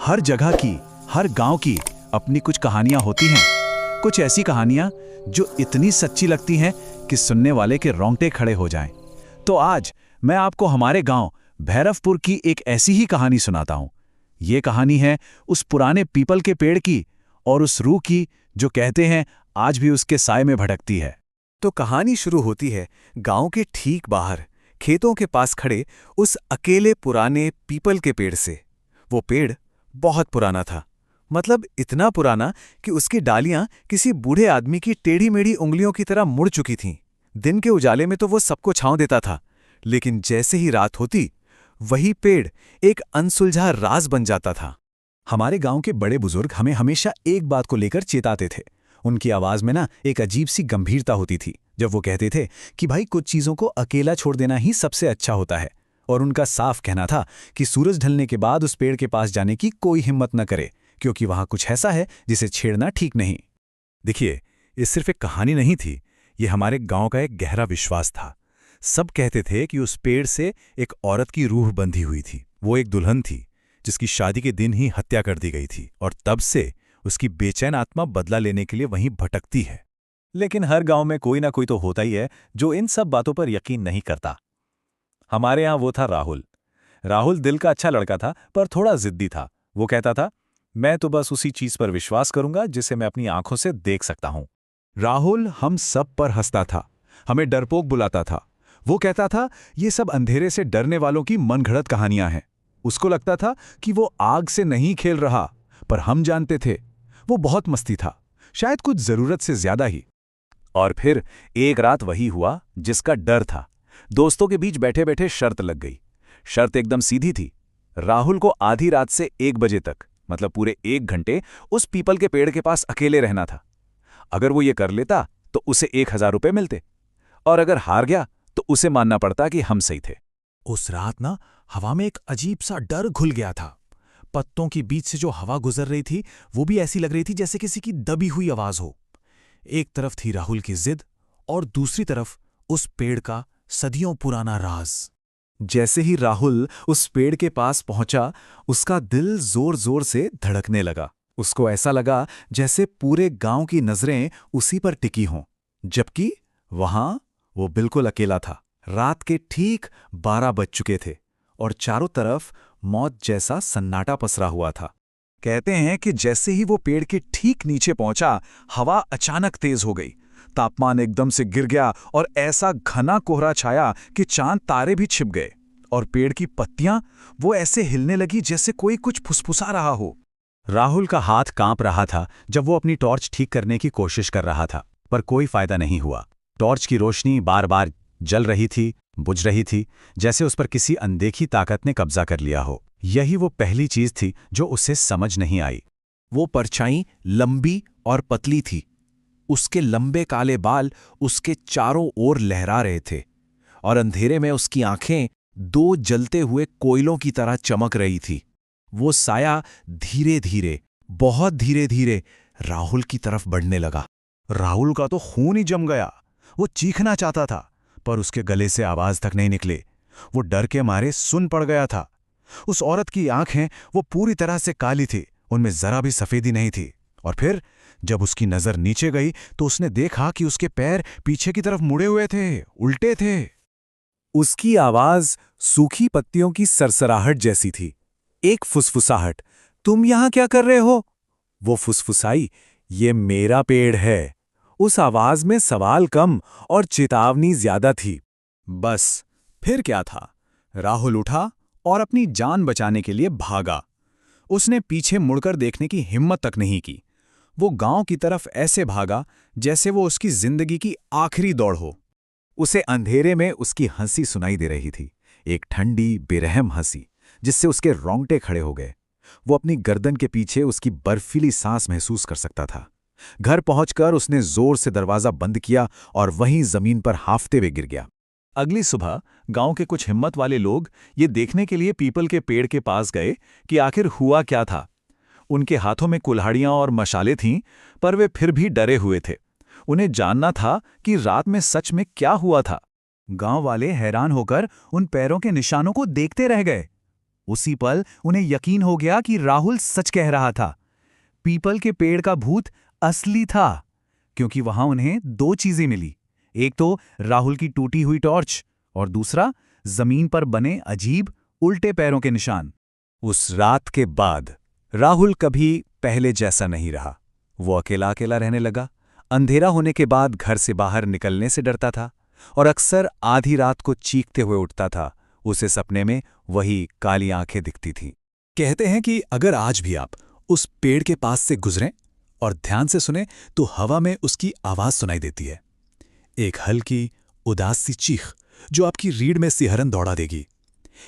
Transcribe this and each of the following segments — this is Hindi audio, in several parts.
हर जगह की, हर गांव की अपनी कुछ कहानियां होती हैं। कुछ ऐसी कहानियां जो इतनी सच्ची लगती हैं कि सुनने वाले के रोंगटे खड़े हो जाएं। तो आज मैं आपको हमारे गांव भैरवपुर की एक ऐसी ही कहानी सुनाता हूं। ये कहानी है उस पुराने पीपल के पेड़ की और उस रूह की जो कहते हैं आज भी उसके साए में भटकती है। तो कहानी शुरू होती है गांव के ठीक बाहर खेतों के पास खड़े उस अकेले पुराने पीपल के पेड़ से। वो पेड़ बहुत पुराना था, मतलब इतना पुराना कि उसकी डालियां किसी बूढ़े आदमी की टेढ़ी मेढ़ी उंगलियों की तरह मुड़ चुकी थीं। दिन के उजाले में तो वो सबको छांव देता था, लेकिन जैसे ही रात होती वही पेड़ एक अनसुलझा राज बन जाता था। हमारे गांव के बड़े बुजुर्ग हमें हमेशा एक बात को लेकर चेताते थे। उनकी आवाज में ना एक अजीब सी गंभीरता होती थी जब वो कहते थे कि भाई कुछ चीजों को अकेला छोड़ देना ही सबसे अच्छा होता है। और उनका साफ कहना था कि सूरज ढलने के बाद उस पेड़ के पास जाने की कोई हिम्मत न करे, क्योंकि वहां कुछ ऐसा है जिसे छेड़ना ठीक नहीं। देखिए, ये सिर्फ एक कहानी नहीं थी, ये हमारे गांव का एक गहरा विश्वास था। सब कहते थे कि उस पेड़ से एक औरत की रूह बंधी हुई थी। वो एक दुल्हन थी जिसकी शादी के दिन ही हत्या कर दी गई थी, और तब से उसकी बेचैन आत्मा बदला लेने के लिए वहीं भटकती है। लेकिन हर गांव में कोई ना कोई तो होता ही है जो इन सब बातों पर यकीन नहीं करता। हमारे यहां वो था राहुल। राहुल दिल का अच्छा लड़का था, पर थोड़ा जिद्दी था। वो कहता था, मैं तो बस उसी चीज पर विश्वास करूंगा जिसे मैं अपनी आंखों से देख सकता हूं। राहुल हम सब पर हंसता था, हमें डरपोक बुलाता था। वो कहता था ये सब अंधेरे से डरने वालों की मनगढ़ंत कहानियां हैं। उसको लगता था कि वो आग से नहीं खेल रहा, पर हम जानते थे वो बहुत मस्ती था, शायद कुछ जरूरत से ज्यादा ही। और फिर एक रात वही हुआ जिसका डर था। दोस्तों के बीच बैठे बैठे शर्त लग गई। शर्त एकदम सीधी थी। राहुल को आधी रात से 1 बजे तक, मतलब पूरे 1 घंटे, उस पीपल के पेड़ के पास अकेले रहना था। अगर वो ये कर लेता तो उसे 1000 रुपये मिलते, और अगर हार गया तो उसे मानना पड़ता कि हम सही थे। उस रात ना हवा में एक अजीब सा डर घुल गया था। पत्तों के बीच से जो हवा गुजर रही थी वो भी ऐसी लग रही थी जैसे किसी की दबी हुई आवाज हो। एक तरफ थी राहुल की जिद और दूसरी तरफ उस पेड़ का सदियों पुराना राज। जैसे ही राहुल उस पेड़ के पास पहुंचा, उसका दिल जोर जोर से धड़कने लगा। उसको ऐसा लगा जैसे पूरे गांव की नजरें उसी पर टिकी हों, जबकि वहां वो बिल्कुल अकेला था। रात के ठीक 12 बज चुके थे और चारों तरफ मौत जैसा सन्नाटा पसरा हुआ था। कहते हैं कि जैसे ही वो पेड़ के ठीक नीचे पहुंचा, हवा अचानक तेज हो गई। तापमान एकदम से गिर गया और ऐसा घना कोहरा छाया कि चांद तारे भी छिप गए। और पेड़ की पत्तियां वो ऐसे हिलने लगी जैसे कोई कुछ फुसफुसा रहा हो। राहुल का हाथ कांप रहा था जब वो अपनी टॉर्च ठीक करने की कोशिश कर रहा था, पर कोई फायदा नहीं हुआ। टॉर्च की रोशनी बार बार जल रही थी, बुझ रही थी, जैसे उस पर किसी अनदेखी ताकत ने कब्जा कर लिया हो। यही वो पहली चीज थी जो उसे समझ नहीं आई। वो परछाई लंबी और पतली थी। उसके लंबे काले बाल उसके चारों ओर लहरा रहे थे, और अंधेरे में उसकी आंखें 2 जलते हुए कोयलों की तरह चमक रही थी। वो साया धीरे धीरे, बहुत धीरे धीरे राहुल की तरफ बढ़ने लगा। राहुल का तो खून ही जम गया। वो चीखना चाहता था, पर उसके गले से आवाज तक नहीं निकले। वो डर के मारे सुन पड़ गया था। उस औरत की आंखें वो पूरी तरह से काली थी, उनमें जरा भी सफेदी नहीं थी। और फिर जब उसकी नजर नीचे गई तो उसने देखा कि उसके पैर पीछे की तरफ मुड़े हुए थे, उल्टे थे। उसकी आवाज सूखी पत्तियों की सरसराहट जैसी थी, एक फुसफुसाहट। तुम यहां क्या कर रहे हो? वो फुसफुसाई, ये मेरा पेड़ है। उस आवाज में सवाल कम और चेतावनी ज्यादा थी। बस फिर क्या था? राहुल उठा और अपनी जान बचाने के लिए भागा। उसने पीछे मुड़कर देखने की हिम्मत तक नहीं की। वो गांव की तरफ ऐसे भागा जैसे वो उसकी जिंदगी की आखिरी दौड़ हो। उसे अंधेरे में उसकी हंसी सुनाई दे रही थी, एक ठंडी बेरहम हंसी जिससे उसके रोंगटे खड़े हो गए। वो अपनी गर्दन के पीछे उसकी बर्फीली सांस महसूस कर सकता था। घर पहुंचकर उसने जोर से दरवाजा बंद किया और वहीं जमीन पर हांफते हुए गिर गया। अगली सुबह गांव के कुछ हिम्मत वाले लोग ये देखने के लिए पीपल के पेड़ के पास गए कि आखिर हुआ क्या था। उनके हाथों में कुल्हाड़ियां और मशालें थीं, पर वे फिर भी डरे हुए थे। उन्हें जानना था कि रात में सच में क्या हुआ था। गांव वाले हैरान होकर उन पैरों के निशानों को देखते रह गए। उसी पल उन्हें यकीन हो गया कि राहुल सच कह रहा था। पीपल के पेड़ का भूत असली था, क्योंकि वहां उन्हें दो चीजें मिली। एक तो राहुल की टूटी हुई टॉर्च और दूसरा जमीन पर बने अजीब उल्टे पैरों के निशान। उस रात के बाद राहुल कभी पहले जैसा नहीं रहा। वो अकेला अकेला रहने लगा। अंधेरा होने के बाद घर से बाहर निकलने से डरता था और अक्सर आधी रात को चीखते हुए उठता था। उसे सपने में वही काली आंखें दिखती थीं। कहते हैं कि अगर आज भी आप उस पेड़ के पास से गुजरें और ध्यान से सुने तो हवा में उसकी आवाज सुनाई देती है, एक हल्की उदास सी चीख जो आपकी रीढ़ में सिहरन दौड़ा देगी,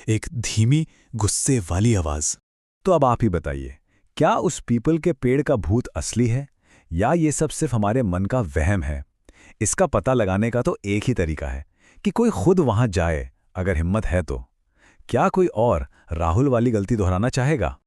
एक धीमी गुस्से वाली आवाज। तो अब आप ही बताइए, क्या उस पीपल के पेड़ का भूत असली है या ये सब सिर्फ हमारे मन का वहम है? इसका पता लगाने का तो एक ही तरीका है कि कोई खुद वहां जाए, अगर हिम्मत है तो। क्या कोई और राहुल वाली गलती दोहराना चाहेगा?